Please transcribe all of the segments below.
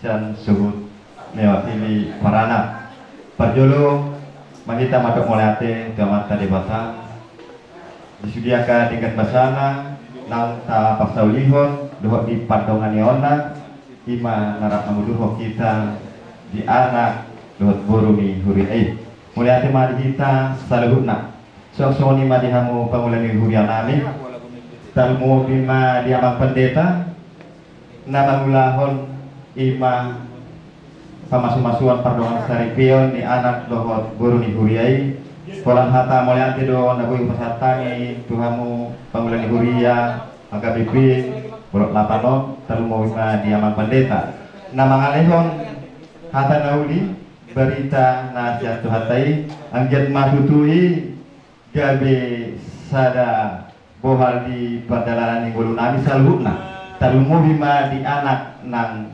dan suhut mewakili parana parjolo mahita madok moleate gamat tadi batang disediakan tingkat basana nang ta pasaulihon dohok di padongan neona ima narap manguduh kita di anak dohot borumi huri ai moleate mari kita saluhutna sok-soni madi hamu pangulani hurianami talmu bima diamang pendeta nama ulahon ima pamasu-masuan pardongan saripion di anak dohot guru ni huriai kolam hata moleante do nabuy pasatani tuhamu pangulani huria aga bibi bolok lapano talmu bima diamang pendeta nama ngalehon hata nauli berita nasihat tuhatai angjat matutui gabe sada bohal di perjalanan yang nami salhutna talumu bima di anak nang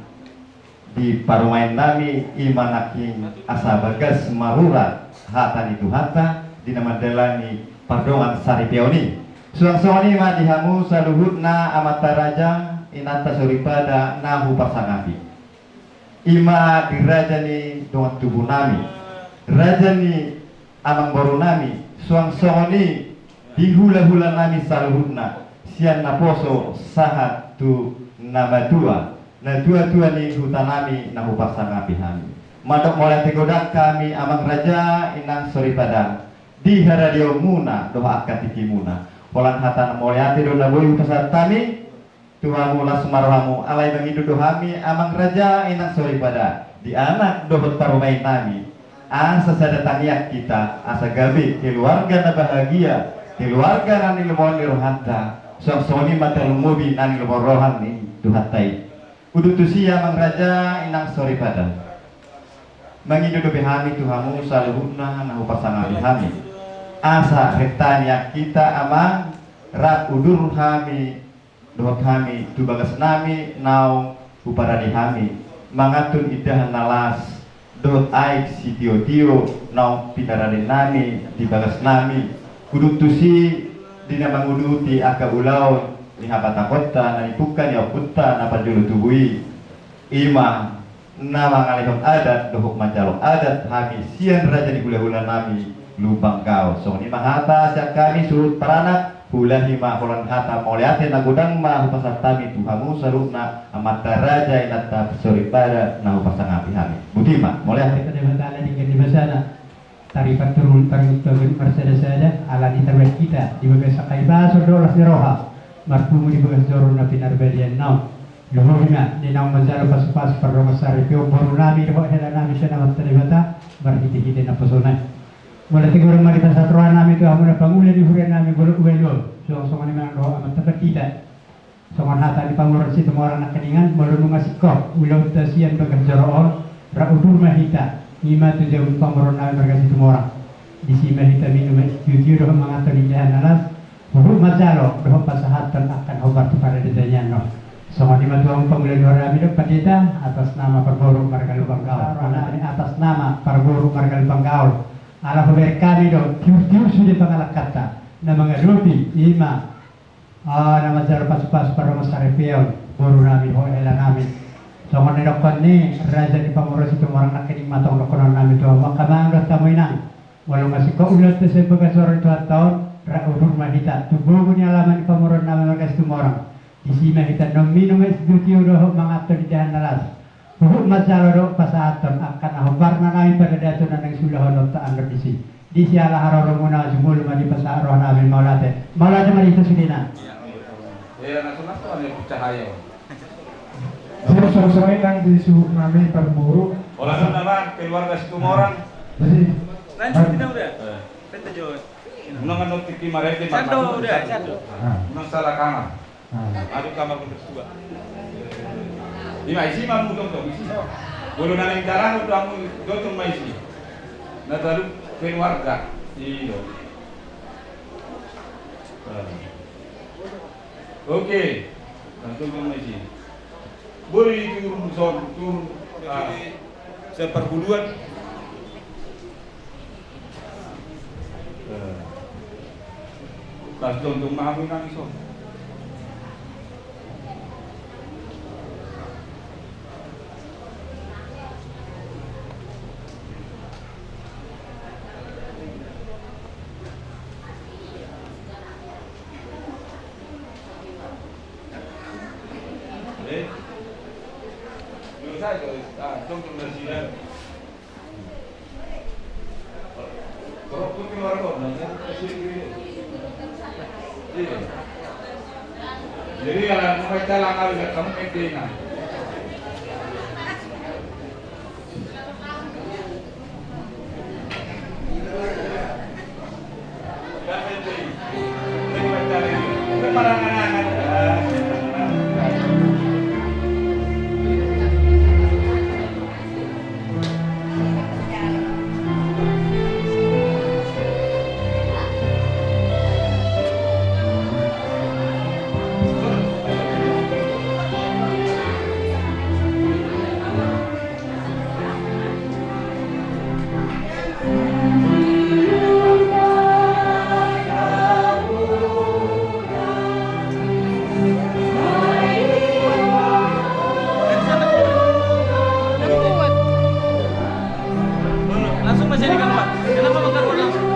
di parumain nami imanaking asa bagas marura hatan itu hata di nama delani pardongan saripioni suang-suang ima dihamu saluhutna amata raja inata suripada nahu pasangapi ima dirajani dengan tubuh nami rajani amang baru nami suang-suang di hula-hula nami saluhutna sian naposo sahat tu nama dua na dua-dua ni hutanami nahu pasangapi hami madok mulai tegodak kami amang raja inang soripada di haradio muna doa akatiki muna polan hatan moleate do naboy pasatami Tuhan mula semarwamu alai mengidu dohami amang raja inang soripada di anak dohot parumain nami asa sadataniak kita asa gabi keluarga na bahagia keluarga nani lemon ni rohanta sok-soni mata lumubi nani lemon rohan ni duhatai udutusia mang raja inang soripada mengidu behami tuhamu saluhuna nahu pasangan hami asa hetanya kita amang rak udur hami dohot hami tu bagas nami nau uparadi hami mangatun idah nalas dohot aik si tio nau pitaradi nami di bagas nami kudutusi dina manguduti aka ulau ni habata kota nani pukan ya putta napa julu tubui ima nama ngalihon adat dohok majalok adat hami sian raja di hula-hula nami lubang kau so ni mahata sak kami surut paranak hula hima holan hata moleate nagudang ma hupasatami tuhamu saruna amata raja inata soripada nahu pasangapi hami budima moleate kita debatala di basana tarifat turun tarifat bersada-sada ala di tarwet kita di bagai sakai basur dolas di roha marpumu di bagai zorun na pinarbedian nau luhurna di nau mazaro pas-pas pardongan saripio baru nami dohok hela nami siya namat taribata berhiti-hiti na pesona mulai tiga orang kita satu orang nami tu amun pangulan di hurian nami golok uelo so ni mang doa amat tepat kita songon hata di panguran situ orang nak keningan belum ngasih kok ulau tasian bagai jorool raudur mahita Ima tu jauh pamoron nami berkasih semua orang di sini kita minum jujur doh mengatur di jalan alas huruf mazalo doh pasahatan akan obat pada desanya no sama lima tuang pengulian orang nami dapat kita atas nama perborong marga lubang gaul atas nama perborong marga lubang gaul ala huber kami doh tiur sudah pengalak kata nama ngaruti ima nama zaro pas-pas perborong saripion boru nami ho elah nami Songon ni dokon ni raja di pamurus itu orang nak kening matong dokonan nami tu maka mangga tamu inang walau masih kau ulat tu sebagai seorang tua tahun rak udur mahita tubuh punya alaman di pamurus nami mereka itu orang di sini kita minum es duti udah mengatur di jalan alas buhuk masalah dok pasaton akan ahobar nami pada datunan yang sudah honor tak anggap di sialah haroromuna semua di pasar roh nami maulate mari itu sudina ya nak ada cahaya Sore-sore yang disuruh nami berburu. Orang nama keluarga situ orang. Jadi lanjut kita udah. Kita jawab. Menang notik marete Cado udah, cado. Menang salah kamar. Aduh kamar berdua. Lima isi mamu dong isi. Bulu nang jalan udah kamu dotong isi. Nah lalu keluarga. Iyo. Oke. Langsung isi. Boleh turun seperpuluhan. Tas untuk mahu nangis. saja. Contoh dari sini. Kalau putih warna, nanti kasih gini. Jadi kalau mau baca langkah kamu pentingnya. Langsung masih di kamar. Kenapa makan langsung?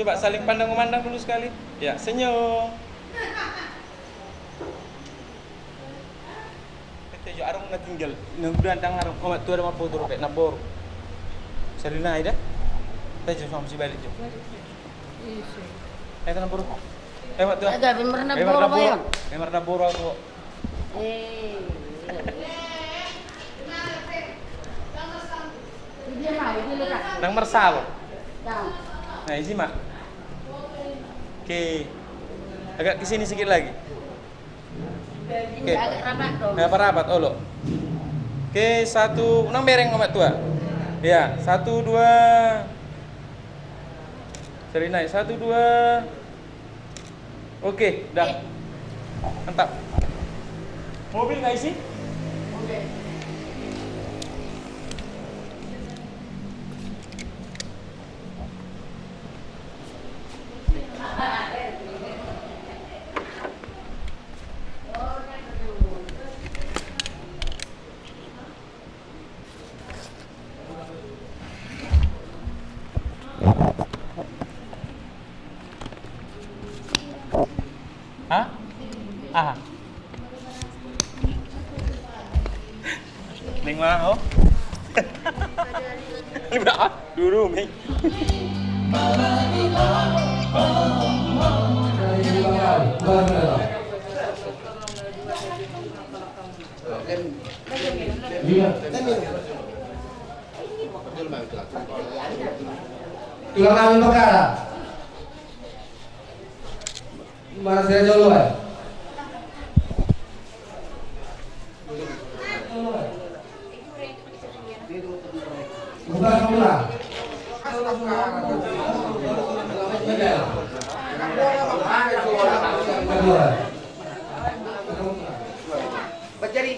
Coba saling pandang memandang dulu sekali. Ya, senyum. Ito yung arong natinggal. Nagdantang arong kumat tuwa naman po duro kay nabor. Sari na ida. Tayo sama si balik jo. Ito na buro. Ewa tuwa. Ada bener na boro ba yun? Memang na buro ako. Hindi na, hindi na. Nang marsalo. Down. Nah, isi mak. Oke. Agak kesini sedikit lagi. Oke. Agak rapat dong. Nah, rapat, olo. Oke, satu, nang bereng sama tua. Ya, 1, 2, Serina, 1, 2. Oke, dah. Mantap. Mobil nggak isi? Hah? Ah. Ning mana oh? Ini berapa? Dulu nih. Tulang kami perkara. Mana saya jauh lah. Bukan pulang. Bajari.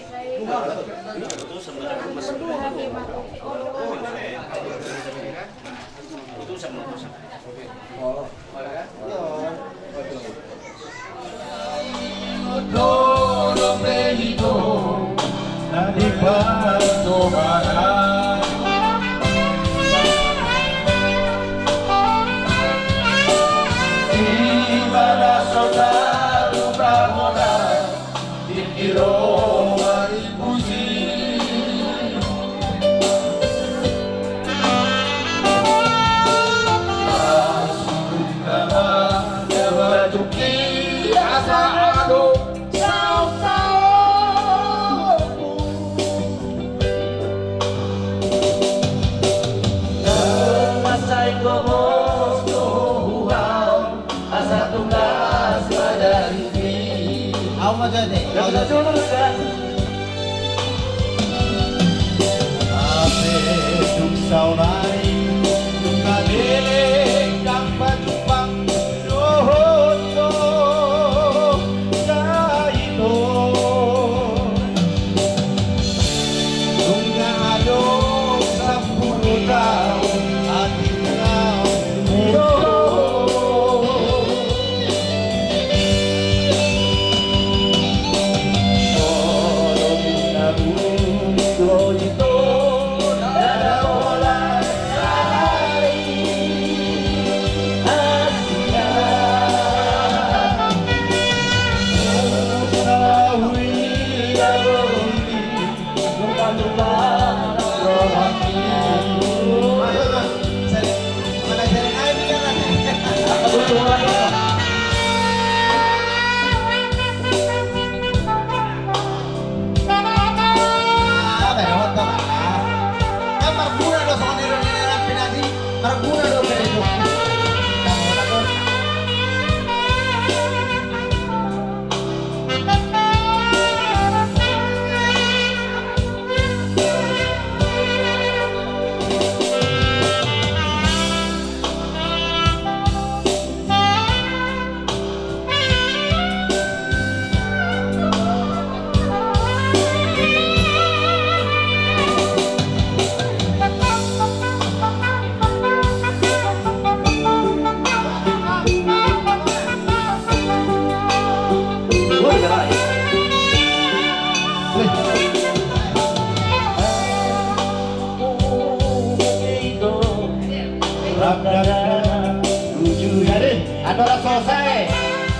Adora selesai.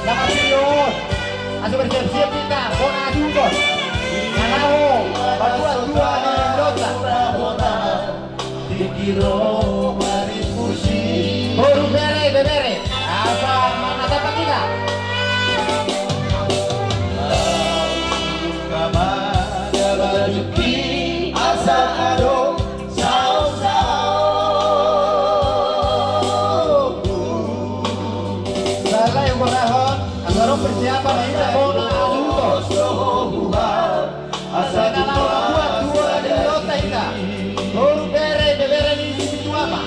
Nama Sius. Asuh bersiap-siap kita. Bona Adubon. Nanau. Berdua-dua di Dota. Dikiro maripusi. Huruf bere, bebere. Asal mana dapat kita? Kamana bajuki asal ado. Persiapan kita bola adulto. Asal kita buat dua di Dota kita. Huruf bere, bebere di situ apa?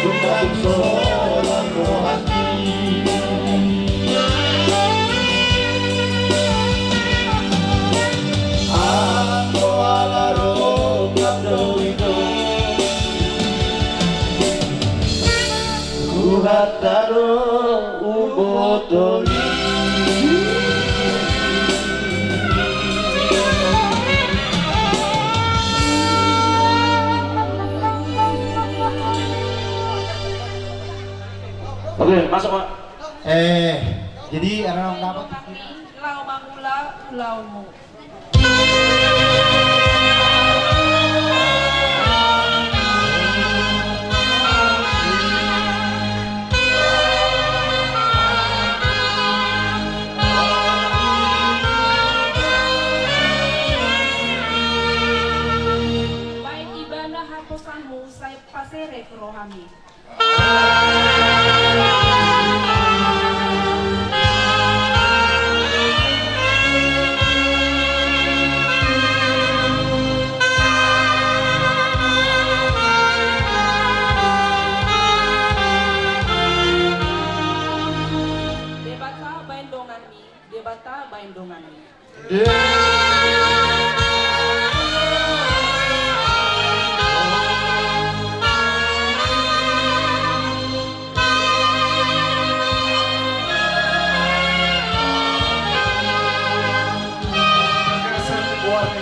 Tuhan seorang rohani. Aku ala roh kabdoido Tuhan taruh ubotoni. Oke, masuk Pak. Jadi orang dapat Lau mangula, laumu. Baik ibadah hapusanmu, saya pasere ke rohani. Debata baindonganmi.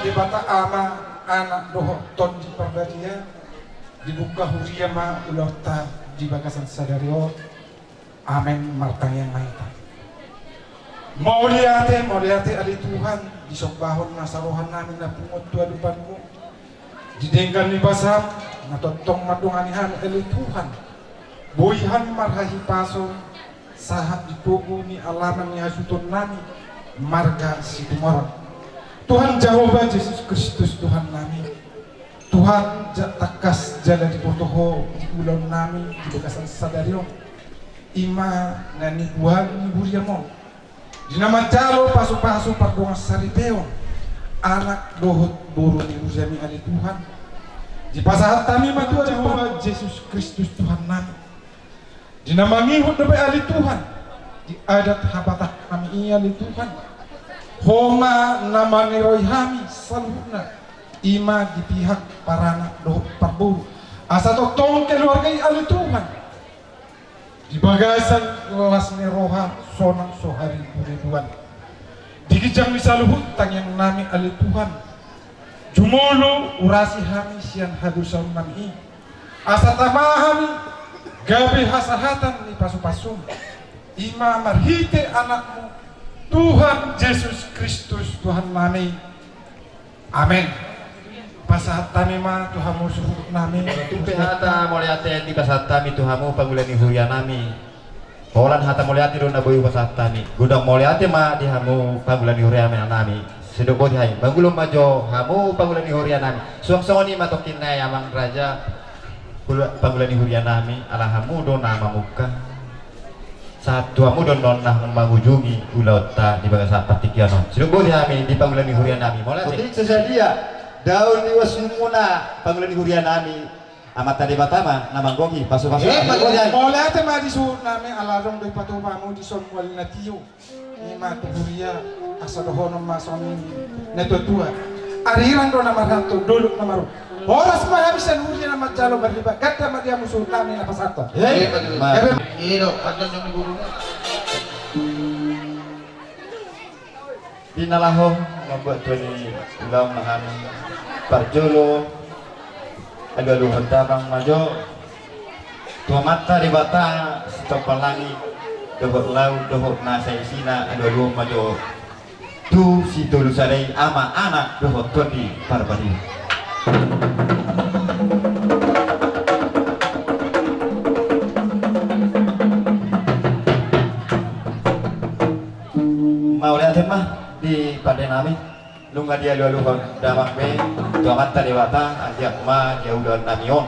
Debata ama anak doho ton di perbadia dibuka huria ma ulota di bagasan sadario amen martang yang maita mau liate ali Tuhan di sombahon nasarohan namin na pungot tua depanmu didenggan ni basam na totong madunganihan ali Tuhan boyhan marhahi paso sahat dipugu ni alaman ni hasuton nami marga si tumarang Tuhan Jehovah Yesus Kristus Tuhan nami Tuhan takas jala di potoho di ulang nami di bagasan sadario ima nani buhan ni buriamo di nama jalo pasu-pasu pardongan saripeo anak dohot buru ni buriami ali Tuhan di pasahat kami matu Jehovah Yesus Kristus Tuhan nami di nama ngihut dobe ali Tuhan di adat habatah kami iya ali Tuhan Homa nama niroi hami saluna ima di pihak para anak doh parburu asa totong keluarga ali Tuhan di bagasan kelas neroha sonang sohari buriduan di kijang misaluhut tang yang nami ali Tuhan jumulu urasi hami sian hadusan nami asa tamahami gabe hasahatan ni pasu-pasum ima marhite anakmu Tuhan Yesus Kristus Tuhan nami amin pasahat tami ma Tuhanmu suhut nami Tumpe hata moliate di pasahat tami Tuhanmu pangulani huya nami Holan hata moliate do naboy pasahat tami gudang moliate ma di hamu pangulani huya nami sedoko di hay bangulum majo hamu pangulani huya nami suang-suangoni matokin na amang raja pangulani huya nami ala hamu do nama muka saat tuamu don nonnah mengunjungi ulauta di bagasan patikiano sedoko di hami di pangulani huya nami moliate sesadia daun iwasumuna pangulani huya nami amat tadi batama namang gogi pasu-pasu mulai ate ma disu nami alarong do patumamu di son wal natiu ima tuhuria asadohono mason neto tua ariran do nama ranto dulu namaru horas ma habisan huria nama jalo berlibat kata ma dia musuh nami na pasata Iyo, padang yung guru Dinalaho membuat tuani ulang mahan parjolo agak luhur tabang majo tua mata di bata stop langi dohot lau dohot nasa isina ada luhur majo tu si tulu sadai ama anak dohot tuani parbadi mau lihat mah di pada nami lunga dia lalu damang be tua mata dewata ajak ma dia udah namion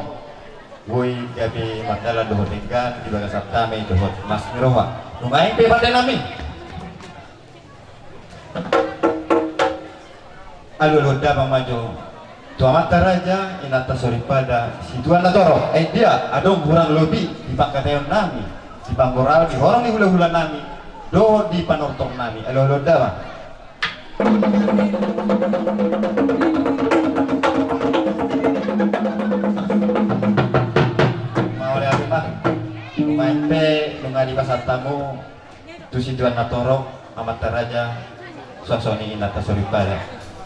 woi gabi mandala dohot enggan di bagas sabtame dohot mas miroha lunga yang be pada nami alu damang maju Tuamat Raja inata soripada situan natoro dia adong kurang lebih di pakatayon nami di Bangorau di horong di hula-hula nami do di panortong nami alo dawa mau lihat mah main pe lunga di pasar tamu tu situan natoro amat Raja sosoni inata soripada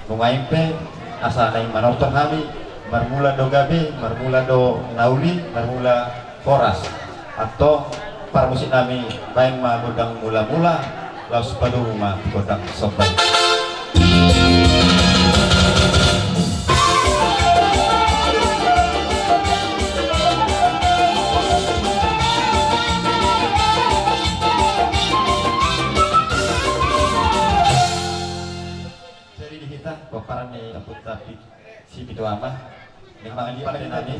lungain pe asa naing manorton kami marmula do gabe marmula do nauli marmula foras atau para musik nami main godang mula-mula laus padu rumah godang sopan paparan ni apot tapi si bidwama ning mga lipat din nami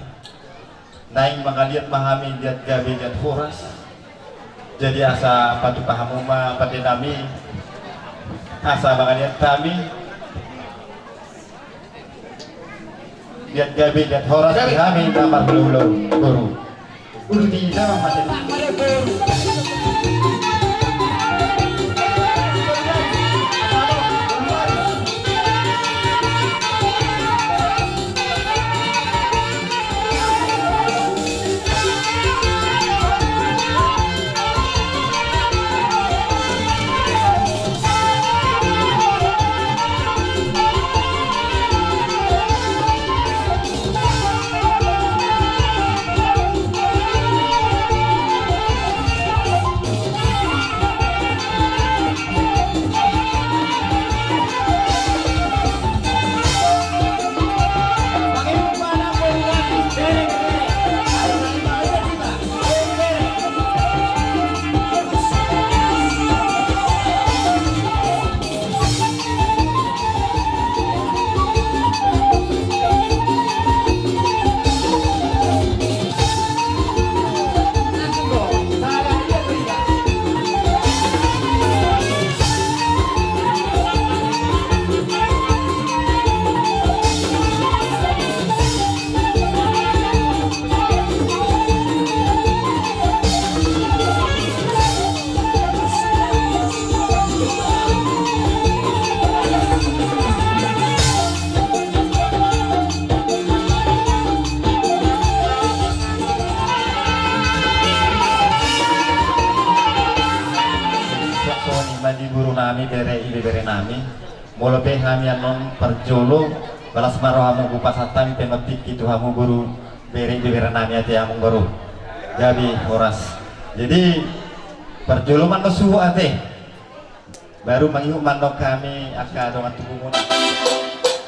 naing mga liat mahami liat gabi liat foras jadi asa patu pahamuma pati nami asa mga liat kami liat gabi liat foras di kami namar belulo guru ulu di dalam mati bere nami molo pe kami anon perjolo balas maro hamu kupasatan pemetik itu hamu guru bere nami ate hamu guru jadi horas jadi perjolo man suhu ate baru mangihu mandok kami aka dongan tubumun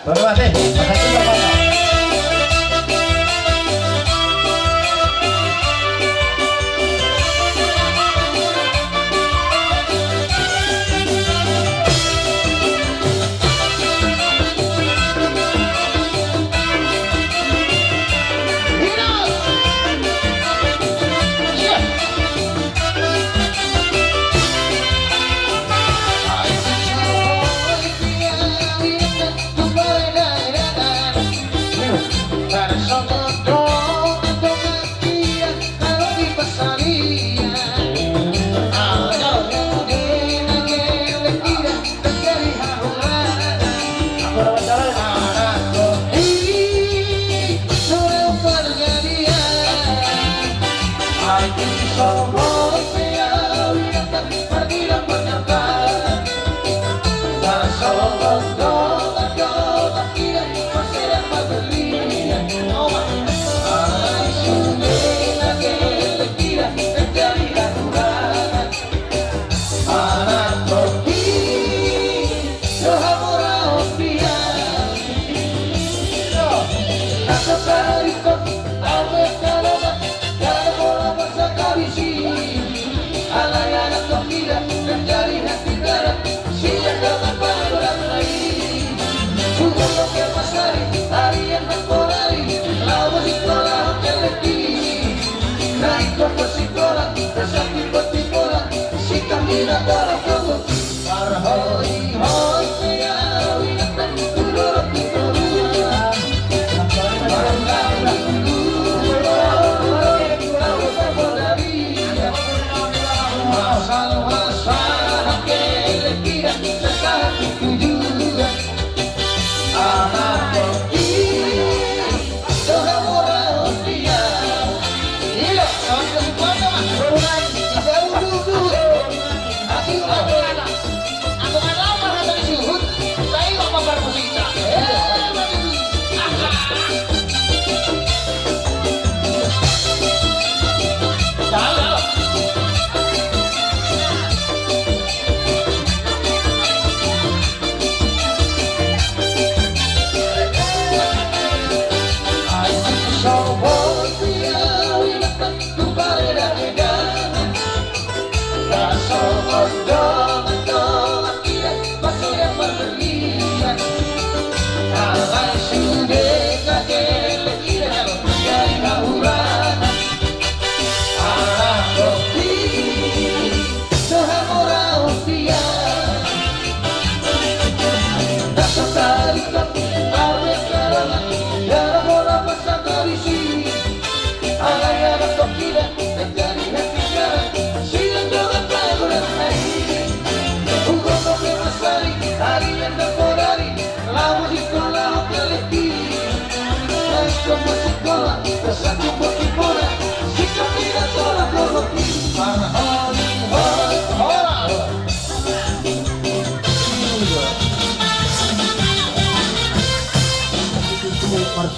baru ate makasih bapak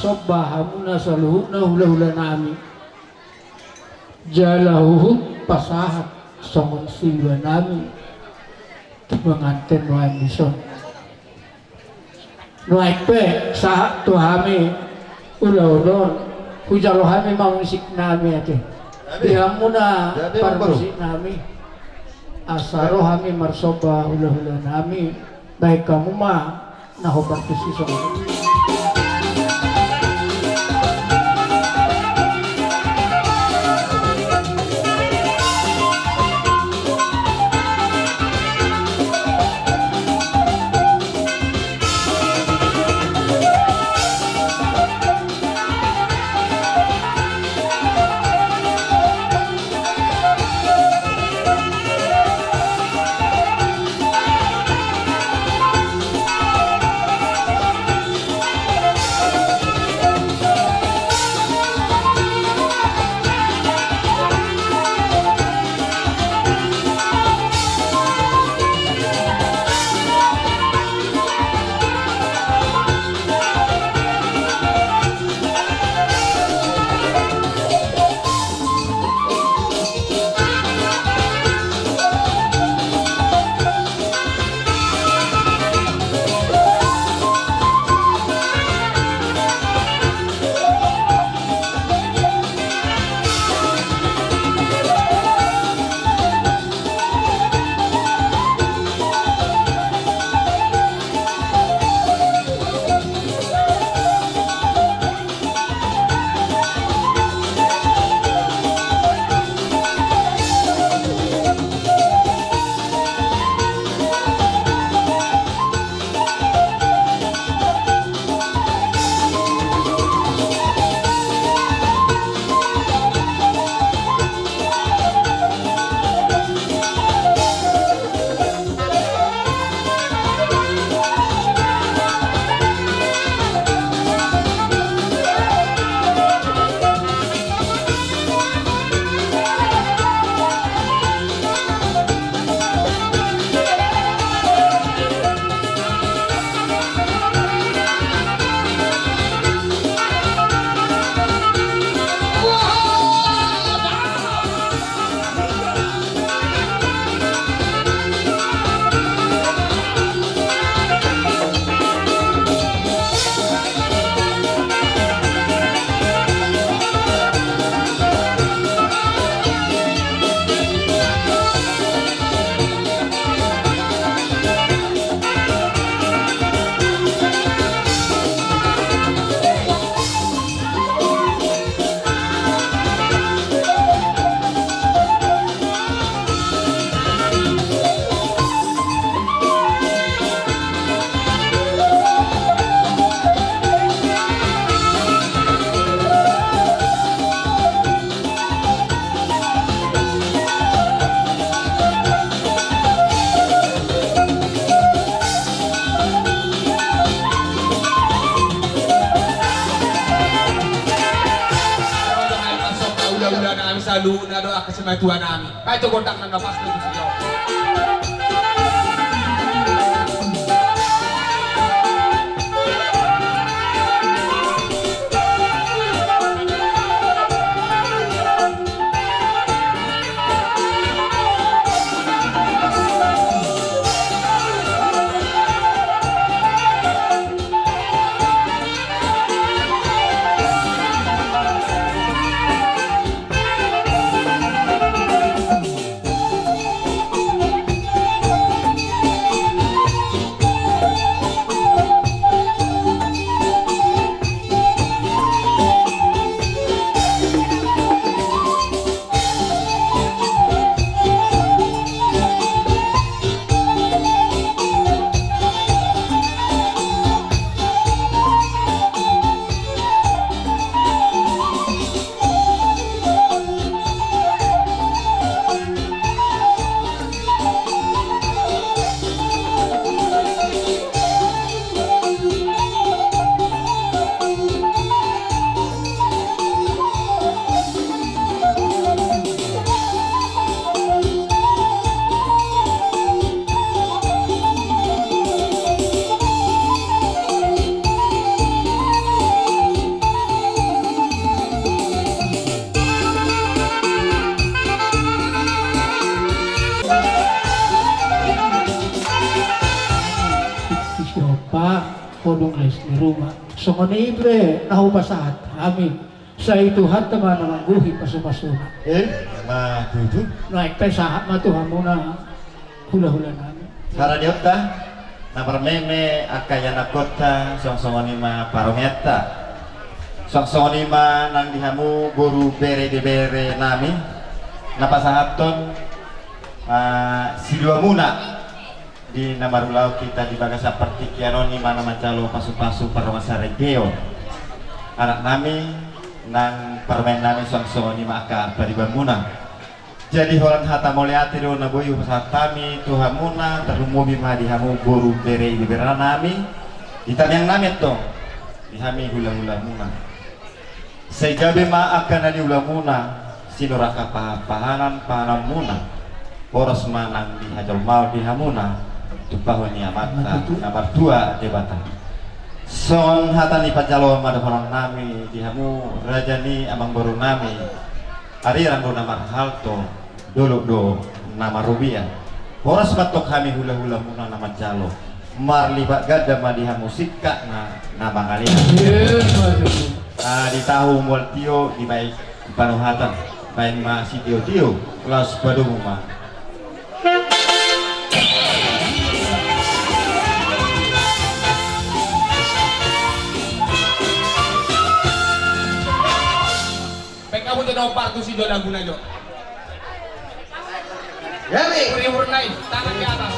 marsobba hamuna saluhuna hula-hula nami jalahu pasahat songon silwa nami menganten nuan bison nuaik pe sahak tuhami ula-ulon hujalo hami mamusik nami ate bihamuna parmusik nami asaro hami marsobba hula-hula nami baik kamu mah nahobar kesisong selalu doa kesematuan kami. Kaya itu kontak nang napas ng Diyos. tulis di rumah. Sumanibre nahubasahat kami sa ituhan teman mangguhi pasu-pasuna. Mah tujuh. Naik teh sahat mah Tuhan muna hula-hula nami. Sarah diota, napar meme akayana kota song-songoni mah parometa. Song-songoni mah nang dihamu buru bere nami. Napasahaton si dua muna di namarulau kita di bagasa pertikianon mana macalo pasu-pasu parmasa regeo anak nami nang permen nami song-songoni maka pariban muna jadi holan hata moliati do naboyu pasatami tuhamuna terumumi mah dihamu boru bere di berana nami ditanyang nami tong dihami hula-hula muna sejabe ma akan ali hula muna sinuraka pahanan muna poros manang di hajal mau di hamuna tupahoni amata nomor 2 debatan son hatani pacalo madahonang nami di hamu rajani amang baru nami ari rambo nomor halto dulu do nama rubiah poros batok kami hula-hula muna nama jalo marlibat gada madiha musika nama kalian di tahu multio di baik panuhatan baik masih tio kelas badung mah Kamu tuh partu si do lagu najo. Ya, Mi. Uri naik, tangan ke atas.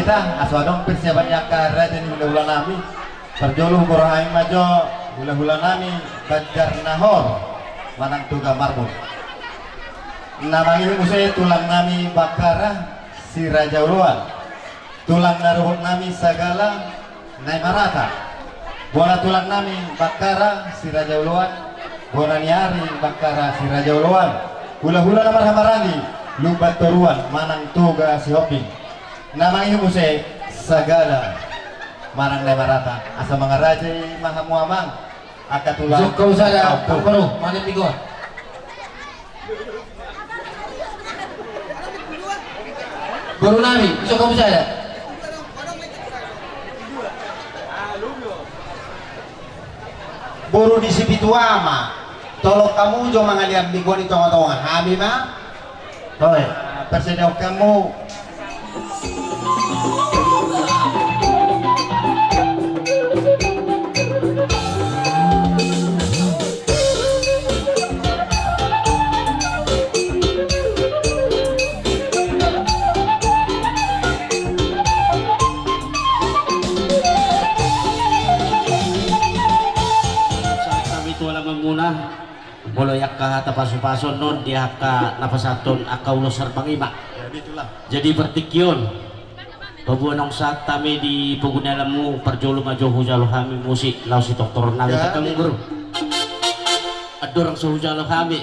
kita aswadong persiapannya kara dan hula-hula nami perjoluh korahai majo hula-hula nami Banjar Nahor manang tuga marbut namanya musai tulang nami Bakara si Raja Uluan tulang naruhut nami Sagala Nai Marata bola tulang nami Bakara si Raja Uluan bola niari Bakara si Raja Uluan hula-hula namar hamarani lubat toruan manang tuga si Hoping namanya musik Sagala marang Nai Marata asa mga raja mahamuamang akatulang Kau saja baru mana pigo. Baru nami, so kamu saja. Buru di Sipituama tolong kamu jo mangalian biguan itu tonga-tonga hami mah Toy persedia kamu tapaso-paso non dia ka napasaton akaulo sarbangima. Jadi pertikyon pabuanong sa tami di pugunalamu parjolo majo hujalo kami musik lau si doktor nami takang guru. Adorang suhujalo kami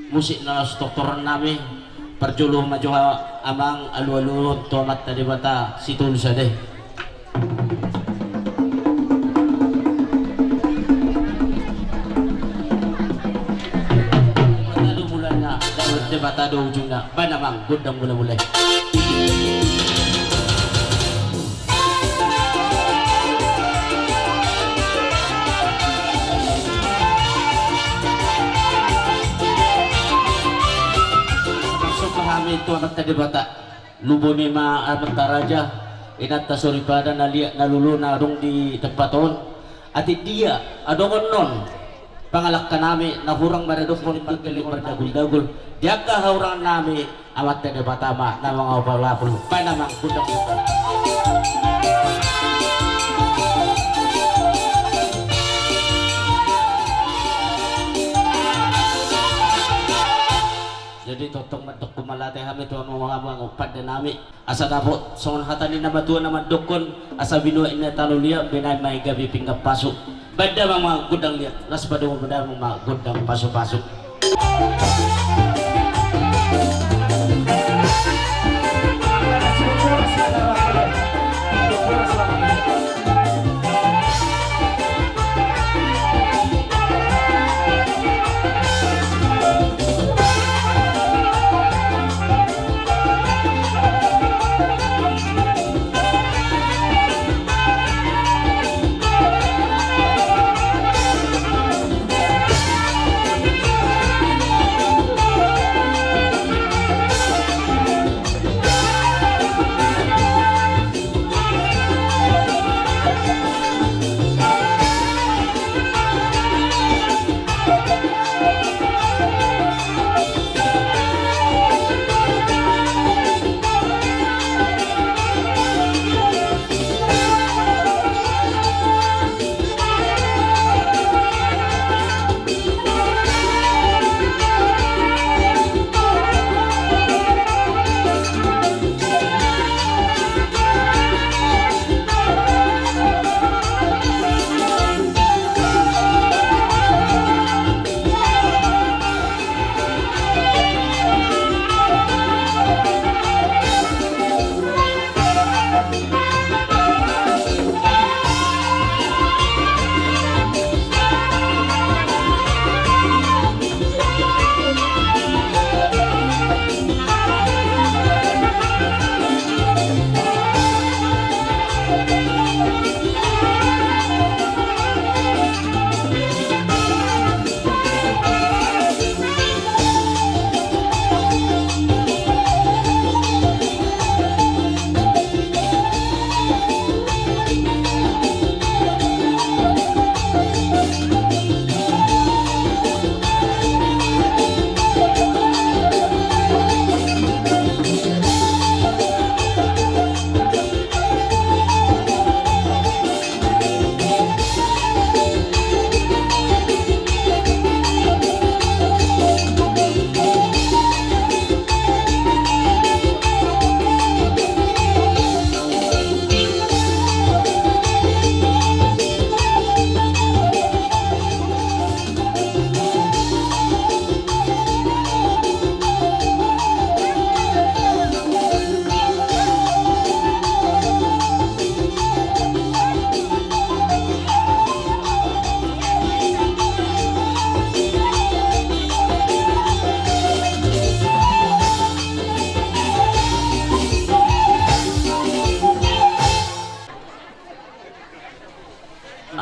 musik lau si doktor nami parjolo majo amang alu-alu tomat tadi bata situl sadeh. Bata do ujungnya mana mang gudang mulai masuk pahami itu anak tadi bata lubuni ma mentaraja inat tasori pada nalia nalulu narung di tempat on atik dia adongon non pangalak ka nami nahurang maradok mo rin pagkaling berdagul-dagul diagka haurang nami awat tede batama na mga upalapul panamang budang-budang jadi totong madok kumalate kami tuwa mga upad na nami asa dapo songon hatani na matuwa na madokon asa binuwa ina talulia binay may gabi pinggap pasok bada mga gudang liat las pada mga gudang pasok-pasok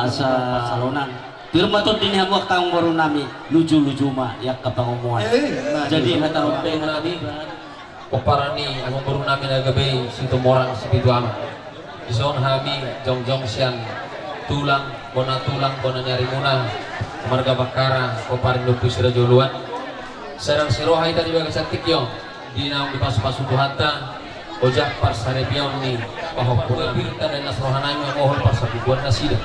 asa salonan firma to din hamuak taong baru nami lucu-lucu mah yak kapangumuan jadi hatarong pengen tadi Oparani ang baru namin nagabi sinto morang si Biduama ison hami jong-jong siyan tulang bona nyari muna marga bakara oparin lupus rajuluan sarang sirohay tadi baga cantik yo di naong dipasu-pasu tuhanta ojak par sarebion ni pahok birta dan nasrohanay mo mohol par sa biguan na sila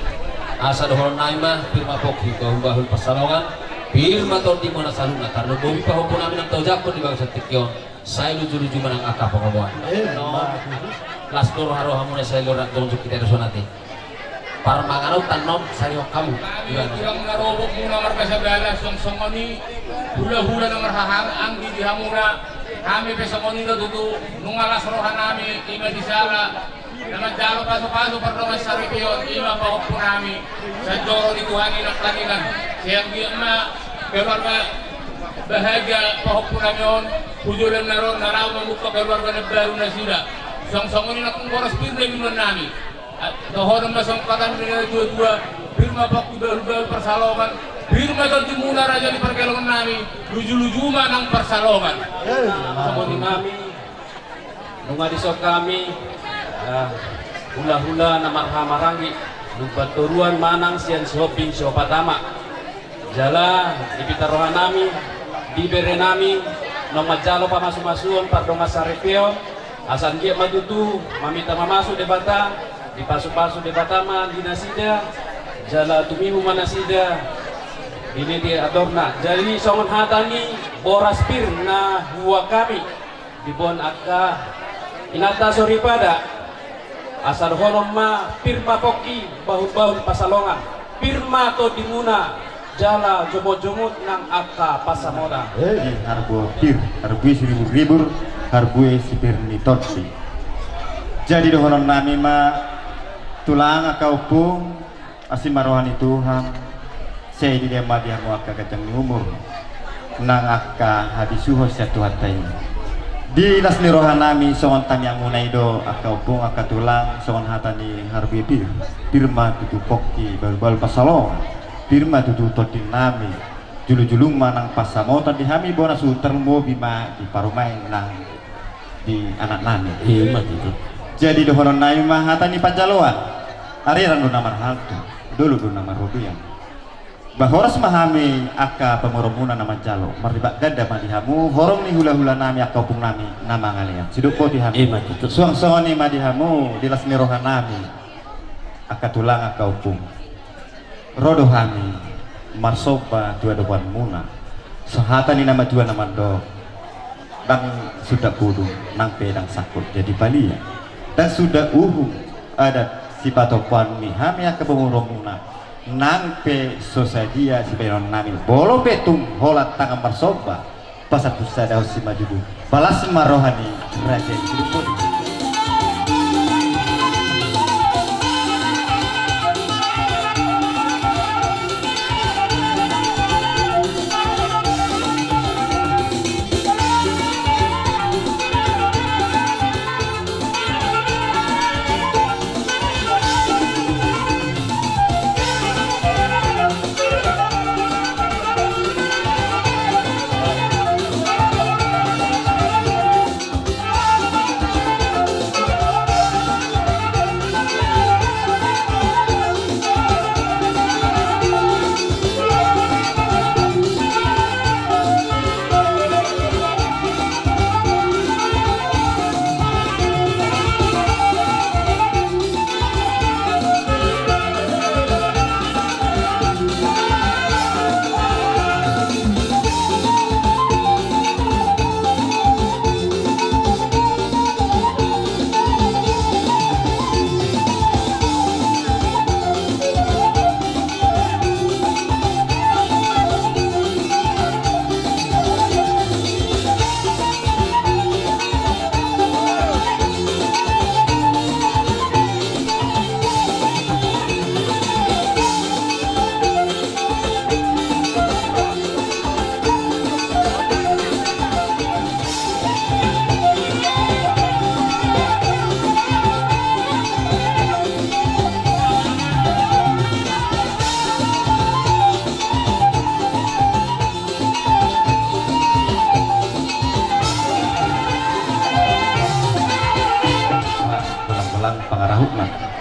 asa dohol naima firma pokhi ko bahul pasalongan Pirma to di mana saluna karena bobi pa hopon namin ang tawjak ko di bangsa tikyon. Saya lucu-lucu manang akap pengoboan. No. Las doro haro hamuna saya lorat donjuk kita doso nanti. Parmangano tanom sayo kamu. Yang narobok muna markasa belas yang songoni hula-hula na marhahang ang di hamuna. Kami pesongoni na tutu nung alas rohan nami ima di sala. Naman dalo paso-paso perdoman sa repiyon ima pahok po nami sa doro di kuhangin at kanilang. Siyang ma keluarga bahagia pahok po namin yun. Pujulan na ron, naraw mamukha keluarga na baru na sila. Song-songoni na kung boras pirna minuan nami. At dohon ang masangkatan nila dua-dua firma bakti baru-baru persalongan firma itu dimuna raja di perkelongan nami luju-luju manang persalongan Samuni nami nunga disok kami hula-hula na marhamarangi nung paturuan manang siyan sihopin siopatama jala ipitarohan nami dibere nami nung majalo pa masuk-masuon pardonga sarepeo asan dia matutu mamita mamasuk debata dipasuk-pasuk di Batama di nasida jala tumihu manasida ini dia adorna jadi songon hatani boras pir na huwa kami di bon akka inata sori pada asar honom ma pirma poki bahut-bahut pasalongan pirma to dimuna jala jomot-jomot nang akka pasamoda harbo pir harbo ribur harbo sipir ni totsi jadi dohonon nami ma tulang akau pung asim marohani Tuhan saya di dema dia mau akak kacang umur nang akak habis suho satu hatai di nasni rohanami songon tamiang munaido akau pung akak tulang songon hatani harbi pirma tutu poki baru-baru pasalong pirma tutu totin nami julu-julung manang pasamo tadi hami bona su termo bima di parumai nang di anak nami itu jadi dohonon nami mah hatani panjaloan ariran do namar haltu dulu do namar rupiah bahoras mahami aka pemoromuna nama jalo maribak ganda madihamu horong ni hula-hula nami aka upung nami nama ngalian sidupo dihami suang-suang ni madihamu dilas nirohan nami aka tulang aka upung rodo hami marsoba dua doan muna sahata ni nama dua nama do dan sudah kudu nang pedang sakut jadi balia dan sudah ada si patopan mi hamia ke pemuromuna nang pe sosadia si benon nami bolo betung holat tangan marsoba pasat pusada si majudu balas marohani raja hidup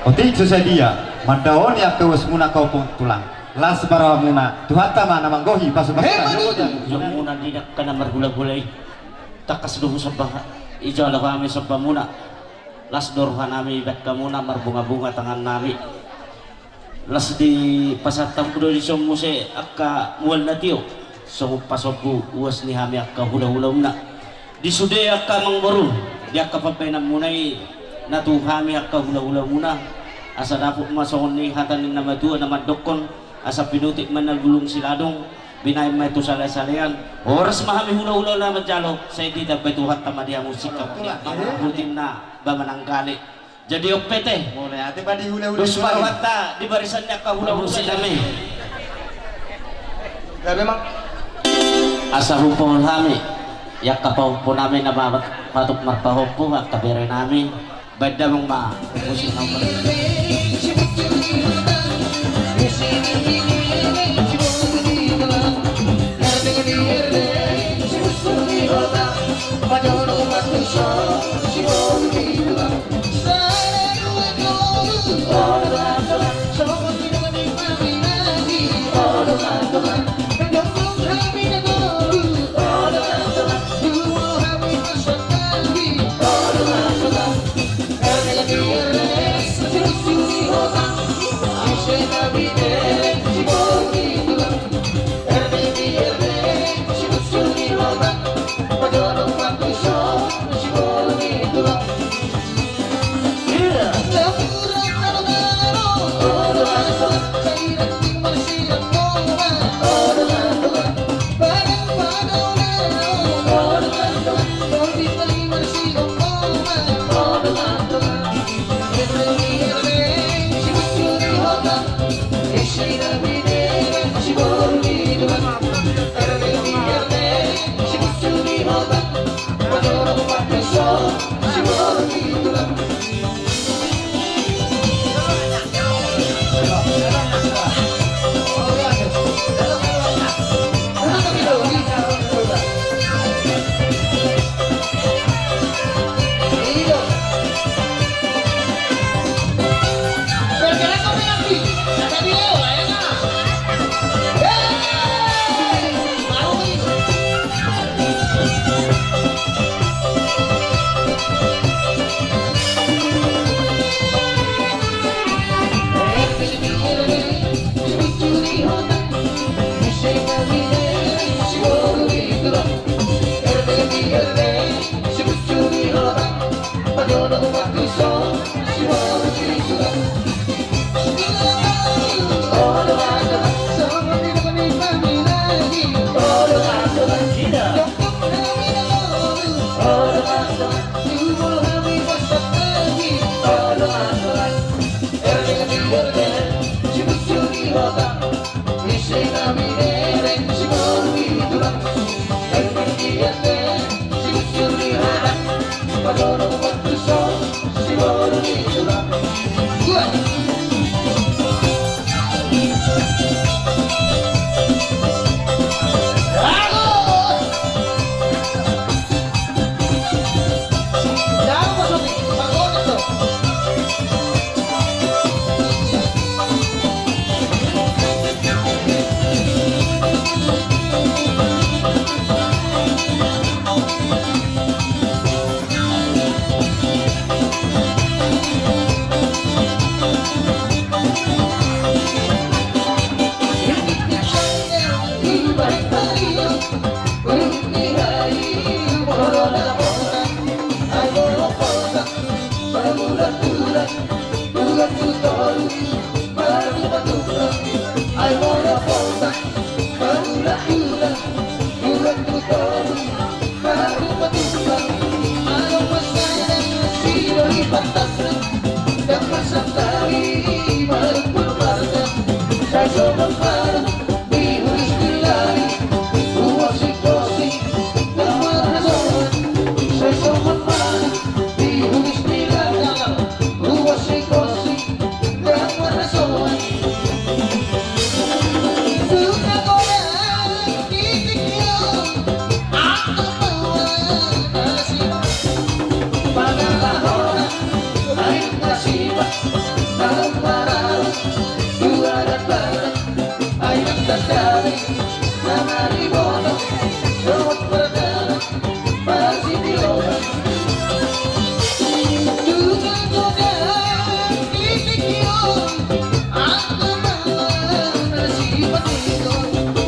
Otik susadia mandaon ya kewas muna kau pun tulang las barawa muna tuhata mana manggohi pasu yang muna dinak kana margula-gulay takas duhu sabah ijala kami sabah muna las dorhan nami bet kamuna marbunga-bunga tangan nami las di pasatam kudo di somuse akka mual natio so pasobu uwas ni hami akka hula-hula muna di sude akka mangboru di akka papenam munai na tuhami akka hula-hula muna asa dapot masongon ni hatan ni namadua na madokon asa pinutik man nagulong siladong binay may to salay-salayan oras mahami hula-hula na madjalo sa hindi dagbetuhat tama dia musika butin na ba mananggali jadi opete mulai ate ba di hula-hula dos ta di barisan niya ka hula-hula kami Grabe mang asa humpol kami yak kapaw po namin na patok marpaho po at kabere namin bada mong musik ng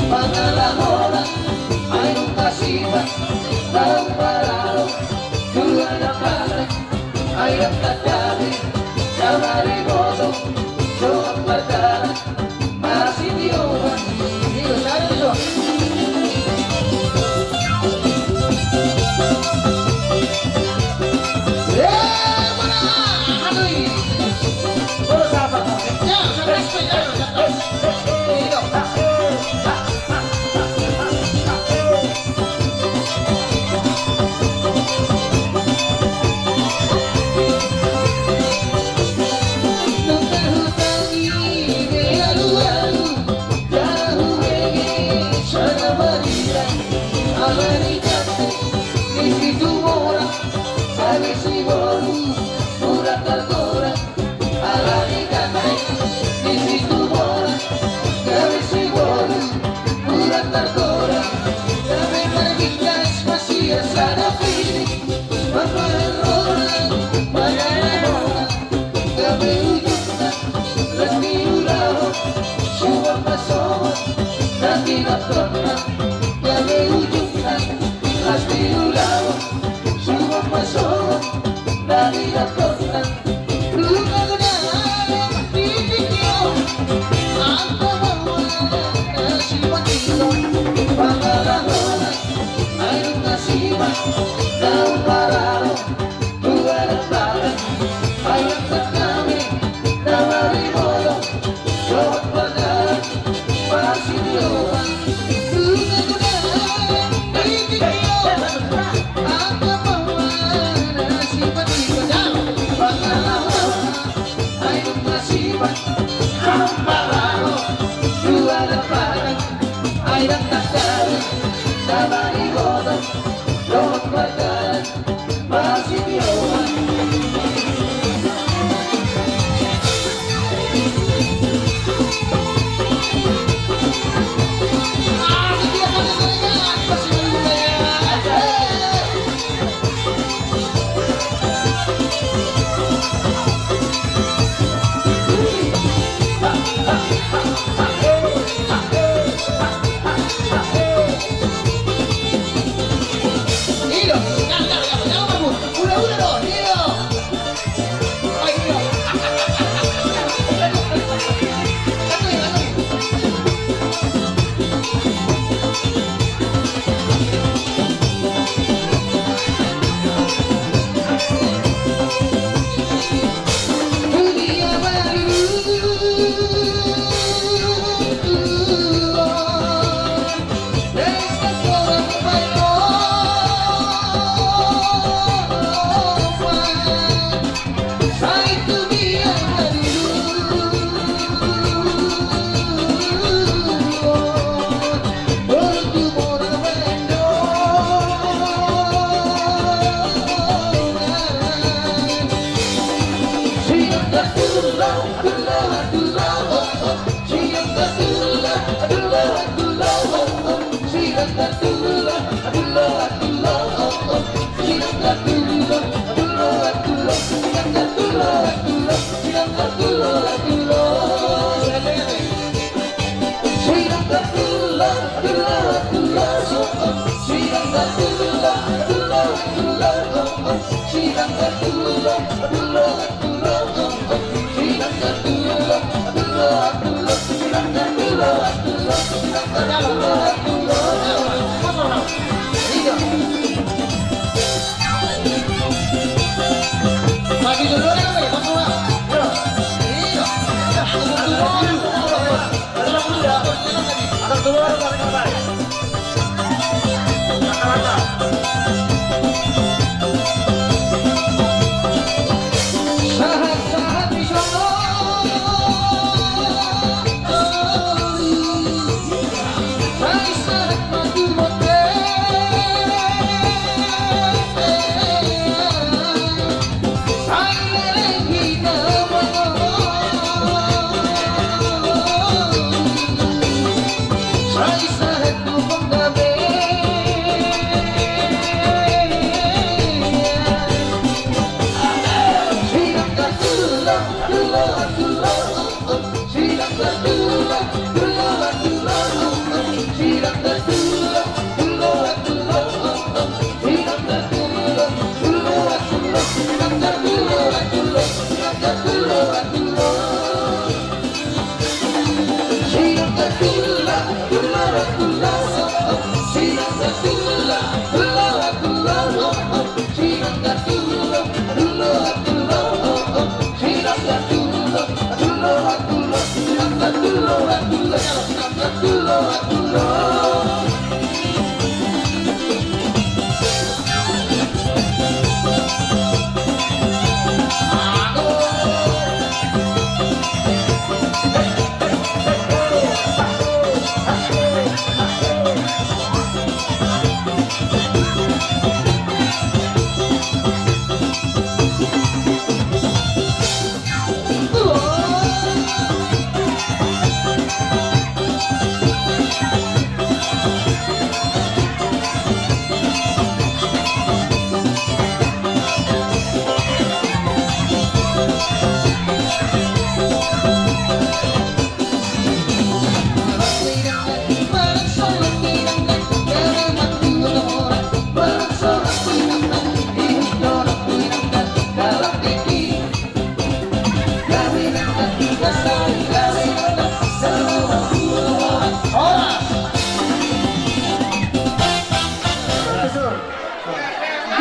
Pangalahoran kami siwolu murah tergora alami kami di situ bola kami siwolu murah tergora kami bergigas masih asana pilih memperoleh banyak bola kami ujungkan resmi ulang semua pasok nanti nonton kami ujungkan resmi ulang semua pasok nanti nonton luka kenal dipikir apa bawa nasi patilo pangalaman ayo nasibat daun paralo buah dan ayo kami nawari bola jawab benar masih diorang luka kenal dipikir apa bawa nasi patilo pangalaman ayo nasibat daun paralo buah dan ayo kami nawari bola jawab benar masih diorang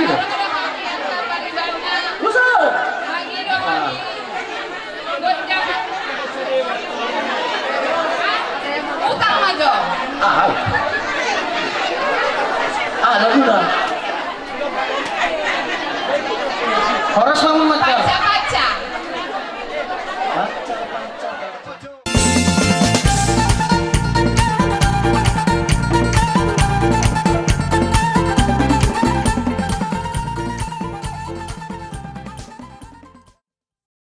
dong. Usul. Utang aja. Lagu dah. Horas mau